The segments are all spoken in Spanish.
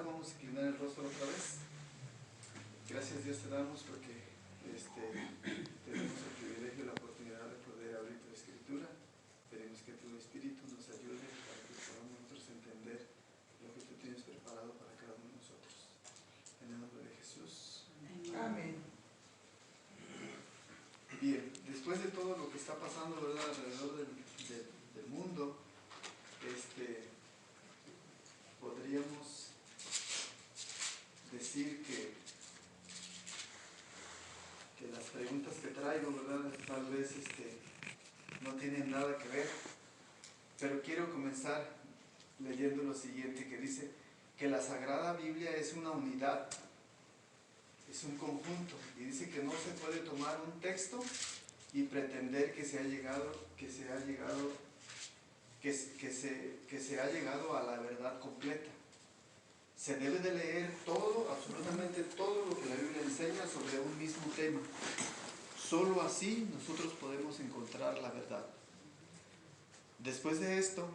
comenzar, vamos a inclinar el rostro otra vez. Gracias Dios te damos porque tenemos el privilegio y la oportunidad de poder abrir tu escritura. Esperemos que tu Espíritu nos ayude para que podamos nosotros entender lo que tú tienes preparado para cada uno de nosotros. En el nombre de Jesús. Amén. Bien, después de todo lo que está pasando, ¿verdad?, alrededor del mundo, podríamos decir que las preguntas que traigo, ¿verdad?, tal vez no tienen nada que ver, pero quiero comenzar leyendo lo siguiente, que dice que la Sagrada Biblia es una unidad, es un conjunto, y dice que no se puede tomar un texto y pretender que se ha llegado a la verdad completa. Se debe de leer todo, absolutamente todo lo que la Biblia enseña sobre un mismo tema. Solo así nosotros podemos encontrar la verdad. Después de esto,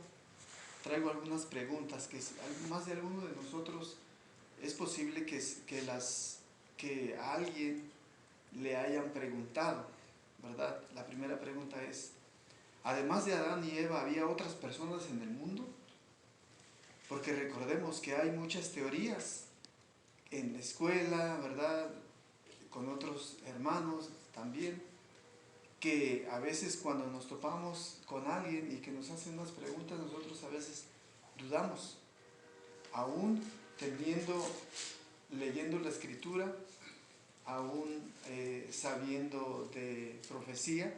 traigo algunas preguntas que más de alguno de nosotros es posible que a alguien le hayan preguntado, ¿verdad? La primera pregunta es, además de Adán y Eva, ¿había otras personas en el mundo? Porque recordemos que hay muchas teorías en la escuela, ¿verdad?, con otros hermanos también, que a veces cuando nos topamos con alguien y que nos hacen unas preguntas, nosotros a veces dudamos, aún leyendo la Escritura, aún sabiendo de profecía,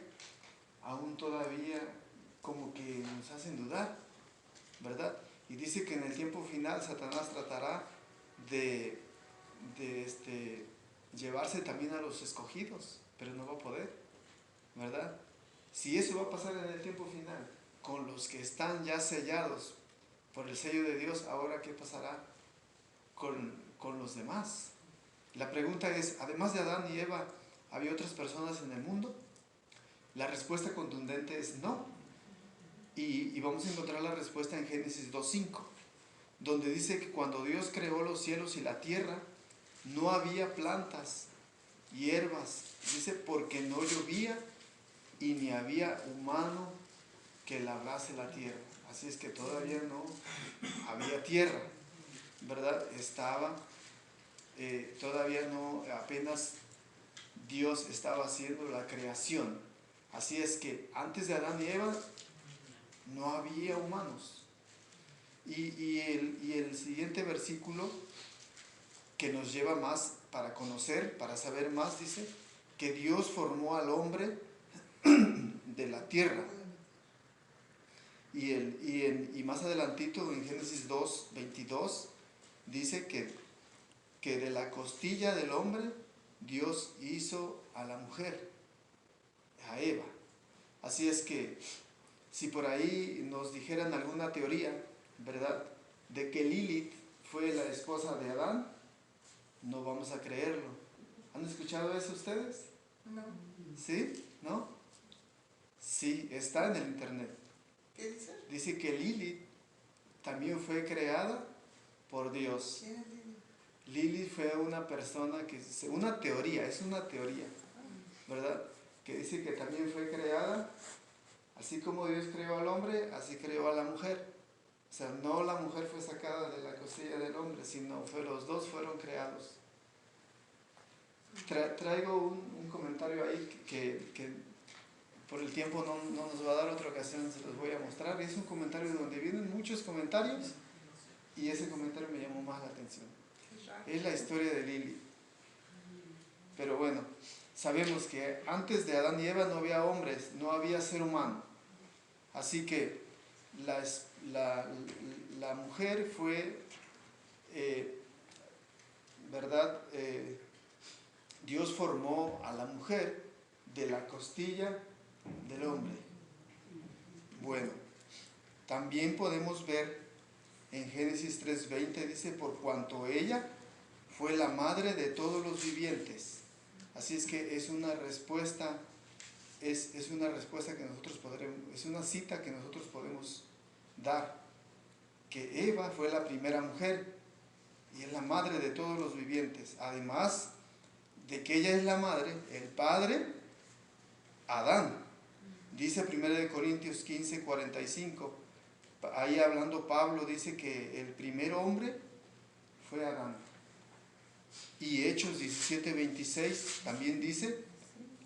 aún todavía como que nos hacen dudar, ¿verdad? Y dice que en el tiempo final Satanás tratará de llevarse también a los escogidos, pero no va a poder, ¿verdad? Si eso va a pasar en el tiempo final, con los que están ya sellados por el sello de Dios, ahora ¿qué pasará con los demás? La pregunta es, además de Adán y Eva, ¿había otras personas en el mundo? La respuesta contundente es no. Y vamos a encontrar la respuesta en Génesis 2:5, donde dice que cuando Dios creó los cielos y la tierra, no había plantas, hierbas, dice, porque no llovía y ni había humano que labrase la tierra. Así es que todavía no había tierra, ¿verdad? Todavía no, apenas Dios estaba haciendo la creación. Así es que antes de Adán y Eva no había humanos. Y el siguiente versículo que nos lleva más para conocer, para saber más, dice que Dios formó al hombre de la tierra. Y más adelantito en Génesis 2:22 dice que de la costilla del hombre Dios hizo a la mujer, a Eva. Así es que si por ahí nos dijeran alguna teoría, ¿verdad?, de que Lilith fue la esposa de Adán, no vamos a creerlo. ¿Han escuchado eso ustedes? No. ¿Sí? ¿No? Sí, está en el internet. ¿Qué dice? Dice que Lilith también fue creada por Dios. ¿Quién es Lili? Lilith fue una persona es una teoría, ¿verdad?, que dice que también fue creada, así como Dios creó al hombre, así creó a la mujer. O sea, no la mujer fue sacada de la costilla del hombre, sino los dos fueron creados. Traigo un comentario ahí que por el tiempo no nos va a dar otra ocasión, se los voy a mostrar. Es un comentario donde vienen muchos comentarios y ese comentario me llamó más la atención. Es la historia de Lili. Pero bueno, sabemos que antes de Adán y Eva no había hombres, no había ser humano. Así que la mujer fue, ¿verdad? Dios formó a la mujer de la costilla del hombre. Bueno, también podemos ver en Génesis 3:20, dice, por cuanto ella fue la madre de todos los vivientes. Así es que es una respuesta, es una respuesta que nosotros podremos, es una cita que nosotros podemos dar, que Eva fue la primera mujer, y es la madre de todos los vivientes. Además de que ella es la madre, el padre, Adán. Dice 1 Corintios 15, 45, ahí hablando Pablo, dice que el primer hombre fue Adán. Y Hechos 17, 26 también dice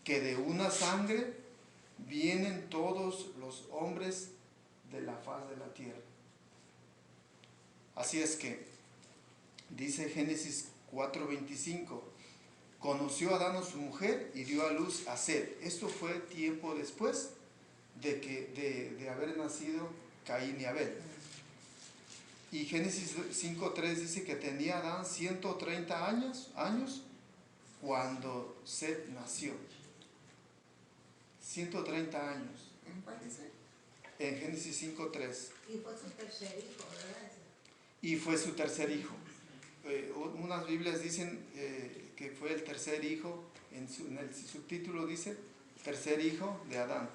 que de una sangre vienen todos los hombres de la faz de la tierra. Así es que, dice Génesis 4:25, conoció Adán a su mujer y dio a luz a Set. Esto fue tiempo después de haber nacido Caín y Abel. Y Génesis 5:3 dice que tenía Adán 130 años cuando Set nació. 130 años. ¿En cuál dice? En Génesis 5:3. Y fue su tercer hijo, ¿verdad? Y fue su tercer hijo. Unas Biblias dicen que fue el tercer hijo, en el subtítulo dice tercer hijo de Adán.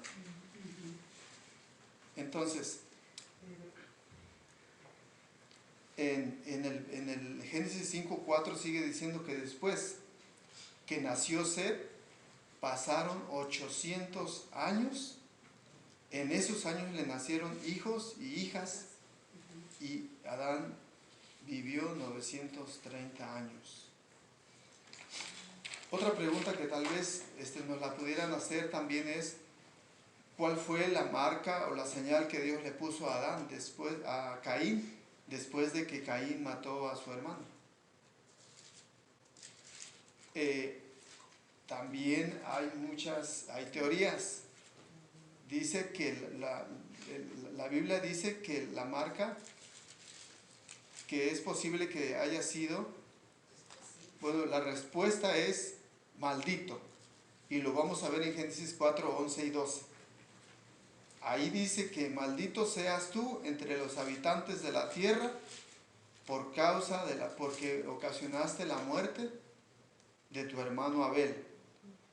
Entonces, en el Génesis 5:4 sigue diciendo que después que nació Set, pasaron 800 años. En esos años le nacieron hijos y hijas, y Adán vivió 930 años. Otra pregunta que tal vez nos la pudieran hacer también es: ¿cuál fue la marca o la señal que Dios le puso a Adán a Caín, después de que Caín mató a su hermano? También hay teorías. Dice que la Biblia dice que la marca, que es posible que haya sido, bueno, la respuesta es maldito, y lo vamos a ver en Génesis 4, 11 y 12. Ahí dice que maldito seas tú entre los habitantes de la tierra porque ocasionaste la muerte de tu hermano Abel.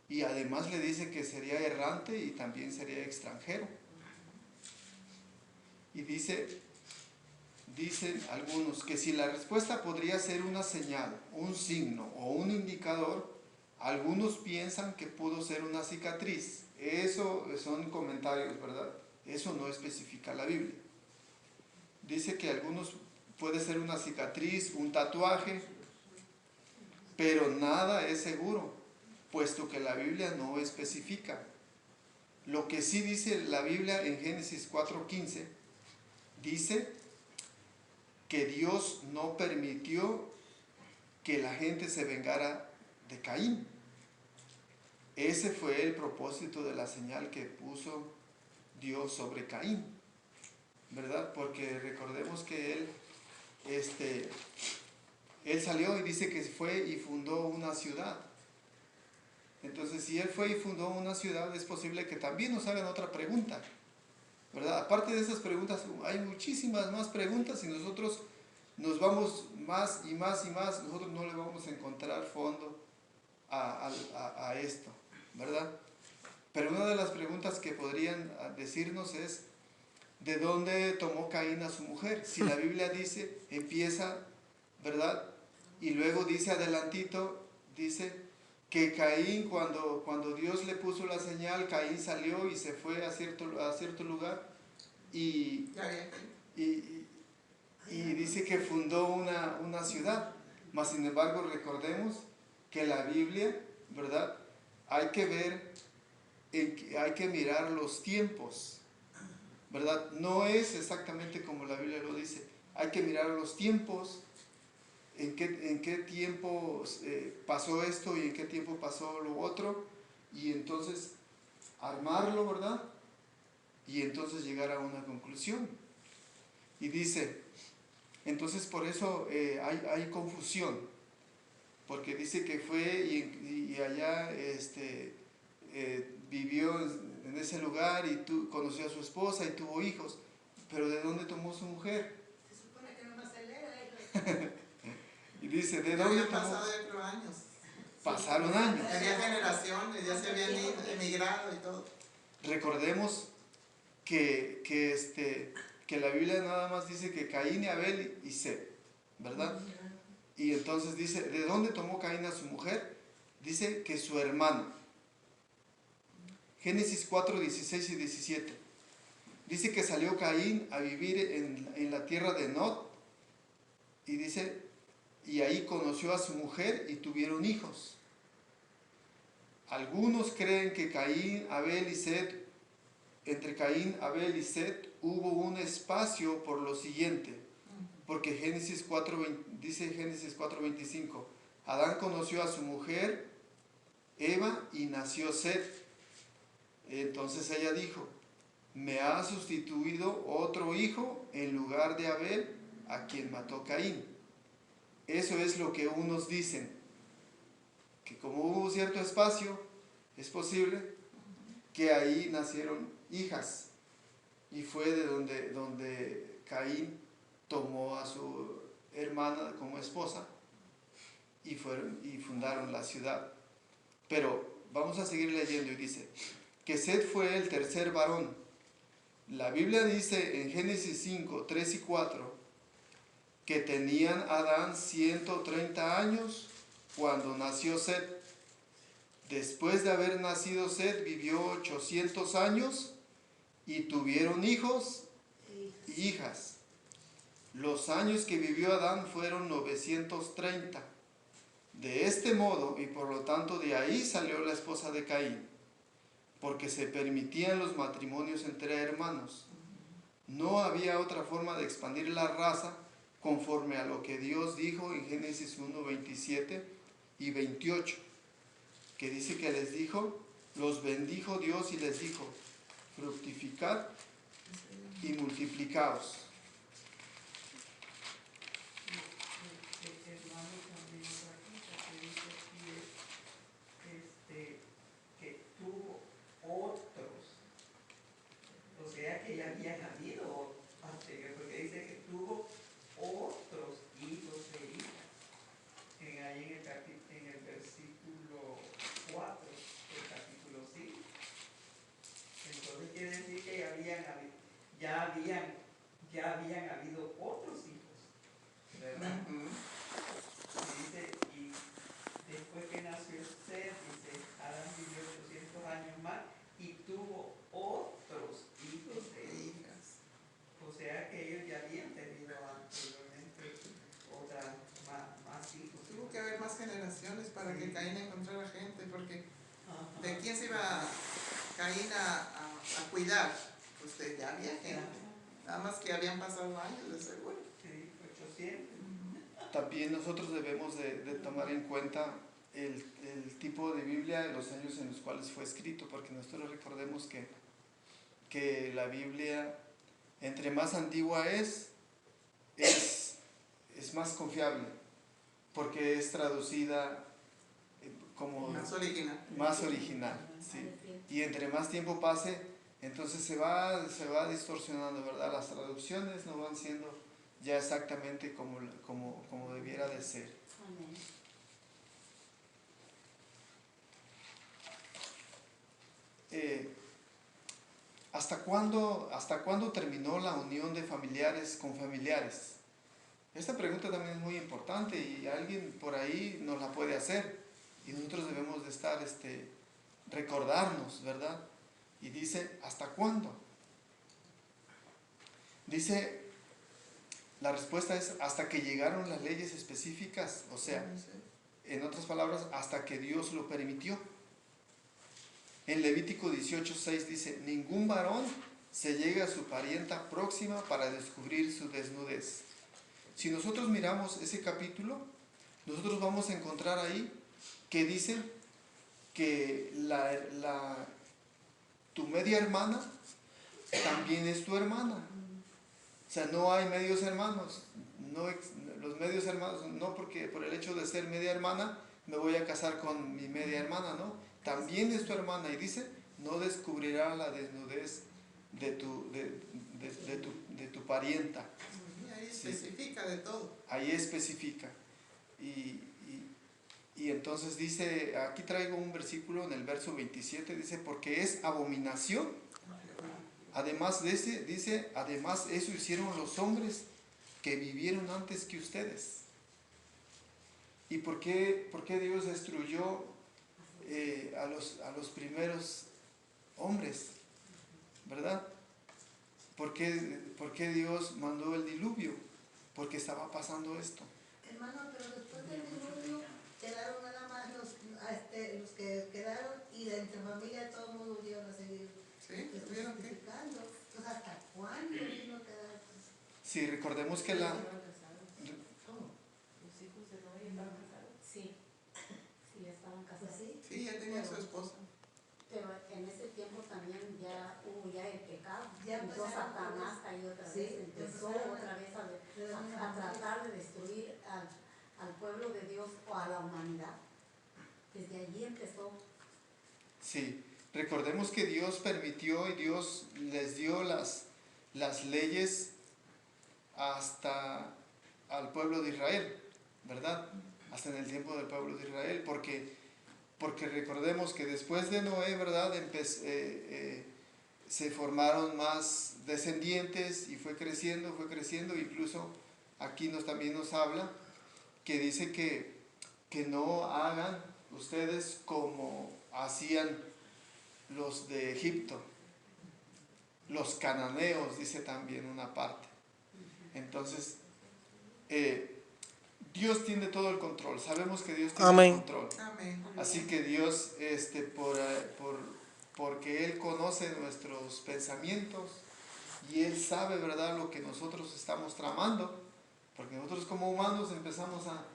Y además le dice que sería errante y también sería extranjero. Y dicen algunos que si la respuesta podría ser una señal, un signo o un indicador, algunos piensan que pudo ser una cicatriz. Eso son comentarios, ¿verdad? Eso no especifica la Biblia. Dice que algunos puede ser una cicatriz, un tatuaje, pero nada es seguro, puesto que la Biblia no especifica. Lo que sí dice la Biblia en Génesis 4:15, dice que Dios no permitió que la gente se vengara de Caín. Ese fue el propósito de la señal que puso Dios sobre Caín, ¿verdad? Porque recordemos que él salió y dice que fue y fundó una ciudad. Entonces, si él fue y fundó una ciudad, es posible que también nos hagan otra pregunta, ¿verdad? Aparte de esas preguntas, hay muchísimas más preguntas y nosotros nos vamos más y más y más, nosotros no le vamos a encontrar fondo a esto, ¿verdad? Pero una de las preguntas que podrían decirnos es: ¿de dónde tomó Caín a su mujer? Si la Biblia dice, empieza, ¿verdad? Y luego dice adelantito, dice que Caín, cuando Dios le puso la señal, Caín salió y se fue a cierto lugar y dice que fundó una ciudad. Mas sin embargo, recordemos que la Biblia, ¿verdad? Hay que mirar los tiempos, ¿verdad? No es exactamente como la Biblia lo dice. Hay que mirar los tiempos, en qué tiempo pasó esto y en qué tiempo pasó lo otro, y entonces armarlo, ¿verdad? Y entonces llegar a una conclusión. Y dice, entonces por eso hay confusión, porque dice que fue y allá vivió en ese lugar y conoció a su esposa y tuvo hijos, pero ¿de dónde tomó su mujer? Se supone que no se lee. Y dice, ¿de dónde tomó? Pasado de años. Pasaron años. Tenía generaciones, ya se habían emigrado y todo. Recordemos que la Biblia nada más dice que Caín y Abel y Set, ¿verdad? Entonces dice, ¿de dónde tomó Caín a su mujer? Dice que su hermano. Génesis 4, 16 y 17. Dice que salió Caín a vivir en la tierra de Nod. Y dice, y ahí conoció a su mujer y tuvieron hijos. Algunos creen que Caín, Abel y Set, entre Caín, Abel y Set hubo un espacio por lo siguiente. Porque dice Génesis 4:25, Adán conoció a su mujer, Eva, y nació Set. Entonces ella dijo, me ha sustituido otro hijo en lugar de Abel, a quien mató Caín. Eso es lo que unos dicen, que como hubo cierto espacio, es posible que ahí nacieron hijas, y fue de donde Caín tomó a su hermana como esposa y fundaron la ciudad. Pero vamos a seguir leyendo y dice que Set fue el tercer varón. La Biblia dice en Génesis 5, 3 y 4 que tenían Adán 130 años cuando nació Set. Después de haber nacido Set vivió 800 años y tuvieron hijos y hijas. Los años que vivió Adán fueron 930. De este modo, y por lo tanto de ahí salió la esposa de Caín, porque se permitían los matrimonios entre hermanos. No había otra forma de expandir la raza conforme a lo que Dios dijo en Génesis 1, 27 y 28, que dice que les dijo, los bendijo Dios y les dijo, fructificad y multiplicaos. Ya habían habido otros hijos, ¿verdad? Y dice, y después que nació Set, dice, Adán vivió 800 años más y tuvo otros hijos e hijas. O sea que ellos ya habían tenido anteriormente otras más hijos. Tuvo que haber más generaciones para que Caín encontrara gente, porque ¿de quién se iba Caín a cuidar? Pues ya había gente. Nada más que habían pasado años, de seguro. Sí, 800. También nosotros debemos de tomar en cuenta el tipo de Biblia, los años en los cuales fue escrito, porque nosotros recordemos que la Biblia, entre más antigua es más confiable, porque es traducida como más original, ¿sí? Y entre más tiempo pase, entonces se va distorsionando, ¿verdad? Las traducciones no van siendo ya exactamente como debiera de ser. ¿Hasta cuándo terminó la unión de familiares con familiares? Esta pregunta también es muy importante y alguien por ahí nos la puede hacer y nosotros debemos de estar, recordarnos, ¿verdad? Y dice, ¿hasta cuándo? Dice, la respuesta es hasta que llegaron las leyes específicas, o sea, en otras palabras, hasta que Dios lo permitió. En Levítico 18:6 dice, ningún varón se llega a su parienta próxima para descubrir su desnudez. Si nosotros miramos ese capítulo, nosotros vamos a encontrar ahí que dice que tu media hermana también es tu hermana. O sea, no hay medios hermanos. Los medios hermanos, no porque por el hecho de ser media hermana me voy a casar con mi media hermana, ¿no? También es tu hermana. Y dice, no descubrirá la desnudez de tu parienta. Ahí especifica de todo. Ahí especifica. Y entonces dice, aquí traigo un versículo en el verso 27, dice, porque es abominación. Además además eso hicieron los hombres que vivieron antes que ustedes. ¿Y por qué Dios destruyó a los primeros hombres? ¿Verdad? ¿Por qué Dios mandó el diluvio? Porque estaba pasando esto. Hermano, pero después del diluvio quedaron nada más los que quedaron y de entre familia todo el mundo volvieron a seguir ¿Sí? ¿Tuvieron qué? justificando. Entonces, ¿hasta cuándo vino a quedar? Sí, recordemos que ¿Cómo? ¿Los hijos de Noé estaban casados? Sí, sí, ya estaban Pues casados. sí. Sí, ya tenía su esposa. Pero en ese tiempo también ya hubo ya el pecado. Ya Entonces empezaron Satanás todos. cayó otra Sí, vez, empezó empezaron otra vez a a tratar de destruir al pueblo de Dios o a la humanidad. Desde allí empezó. sí, recordemos que Dios permitió y Dios les dio las leyes hasta al pueblo de Israel, ¿verdad? Hasta en el tiempo del pueblo de Israel, porque recordemos que después de Noé, ¿verdad? Se formaron más descendientes y fue creciendo, incluso aquí también nos habla que dice que no hagan ustedes como hacían los de Egipto, los cananeos, dice también una parte. Entonces, Dios tiene todo el control, sabemos que Dios tiene Amén. el control. Amén. Así que Dios, porque Él conoce nuestros pensamientos y Él sabe, ¿verdad?, lo que nosotros estamos tramando, porque nosotros como humanos empezamos a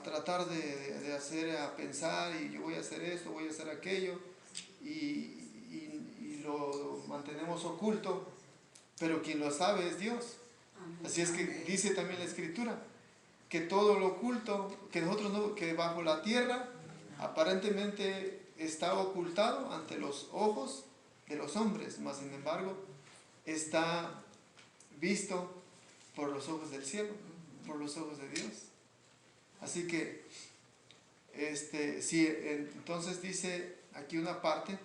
tratar de hacer, a pensar, y yo voy a hacer esto, voy a hacer aquello, y lo mantenemos oculto, pero quien lo sabe es Dios. Así es que dice también la Escritura, que todo lo oculto, que nosotros no, que bajo la tierra aparentemente está ocultado ante los ojos de los hombres, mas sin embargo está visto por los ojos del cielo, por los ojos de Dios. Así que sí, entonces dice aquí una parte,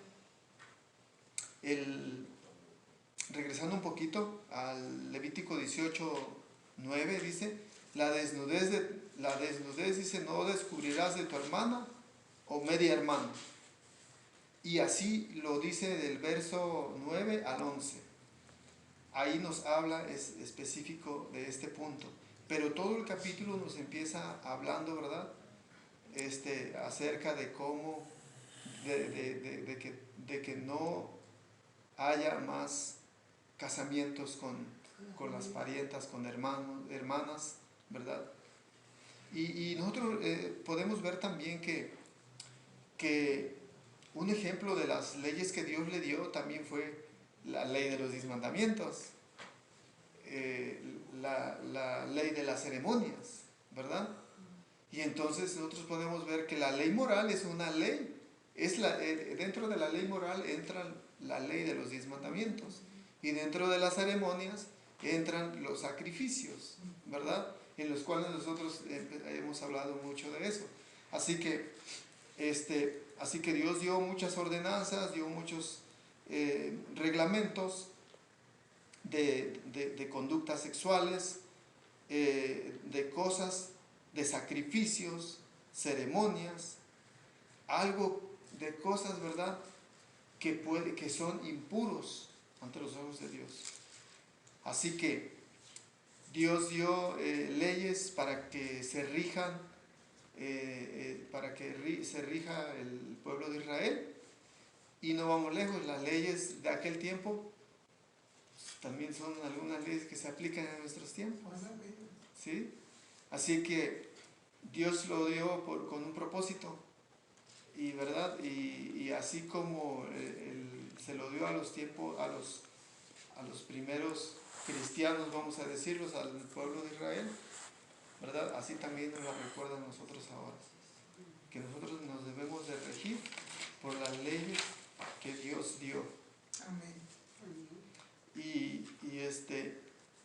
regresando un poquito al Levítico 18:9, dice: la desnudez dice, no descubrirás de tu hermana o media hermana. Y así lo dice del verso 9 al 11. Ahí nos habla específico de este punto. Pero todo el capítulo nos empieza hablando, ¿verdad? Acerca de cómo, de que no haya más casamientos con las parientas, con hermanas, ¿verdad? Y nosotros podemos ver también que un ejemplo de las leyes que Dios le dio también fue la ley de los 10 mandamientos, la ley de las ceremonias, ¿verdad? Y entonces nosotros podemos ver que la ley moral es una ley, dentro de la ley moral entra la ley de los 10 mandamientos, y dentro de las ceremonias entran los sacrificios, ¿verdad? En los cuales nosotros hemos hablado mucho de eso. Así que Dios dio muchas ordenanzas, dio muchos reglamentos de conductas sexuales, de cosas, de sacrificios, ceremonias, algo de cosas, ¿verdad?, que son impuros ante los ojos de Dios. Así que Dios dio leyes para que se rijan, se rija el pueblo de Israel. Y no vamos lejos, las leyes de aquel tiempo también son algunas leyes que se aplican en nuestros tiempos, ¿sí? Así que Dios lo dio con un propósito, y verdad, y así como se lo dio a los tiempos, a los primeros cristianos, vamos a decirlos, al pueblo de Israel, ¿verdad? Así también nos lo recuerda a nosotros ahora, que nosotros nos debemos de regir por las leyes que Dios dio. Amén. Y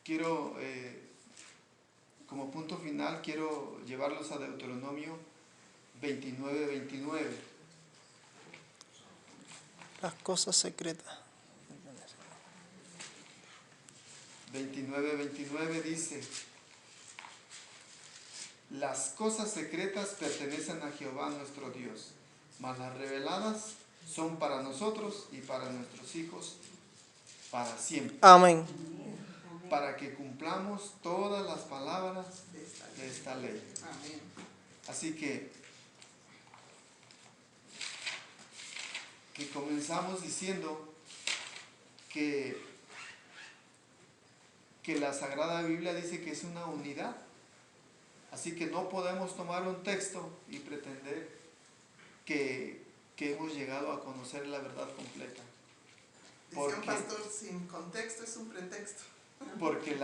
quiero, como punto final, quiero llevarlos a Deuteronomio 29:29. Las cosas secretas. 29:29 dice: Las cosas secretas pertenecen a Jehová nuestro Dios, mas las reveladas son para nosotros y para nuestros hijos para siempre, Amén. para que cumplamos todas las palabras de esta ley. Amén. Así que comenzamos diciendo que la Sagrada Biblia dice que es una unidad. Así que no podemos tomar un texto y pretender que hemos llegado a conocer la verdad completa. Decía un Porque- pastor, sin contexto es un pretexto. Porque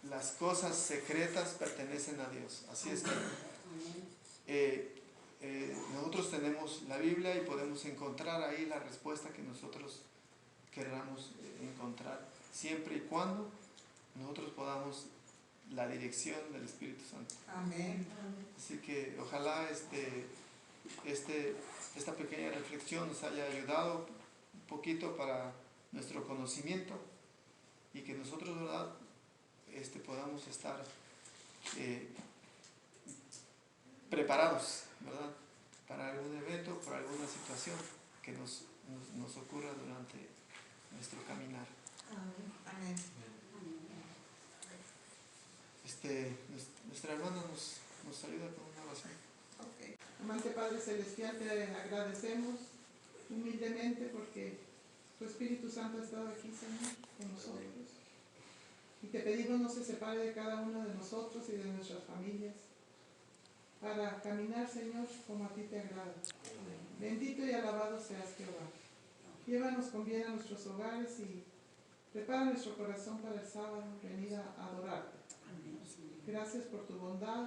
las cosas secretas pertenecen a Dios. Así es que nosotros tenemos la Biblia y podemos encontrar ahí la respuesta que nosotros queramos encontrar, siempre y cuando nosotros podamos la dirección del Espíritu Santo. Amén. Así que ojalá esta pequeña reflexión nos haya ayudado un poquito para nuestro conocimiento y que nosotros, ¿verdad?, podamos estar preparados, ¿verdad?, para algún evento, para alguna situación que nos ocurra durante nuestro caminar. Amén. Nuestra hermana nos ayuda con una oración. Ok. Amante Padre Celestial, te agradecemos humildemente porque tu Espíritu Santo ha estado aquí, Señor, con nosotros. Y te pedimos no se separe de cada uno de nosotros y de nuestras familias para caminar, Señor, como a ti te agrada. Bendito y alabado seas, Jehová. Llévanos con bien a nuestros hogares y prepara nuestro corazón para el sábado, venir a adorarte. Gracias por tu bondad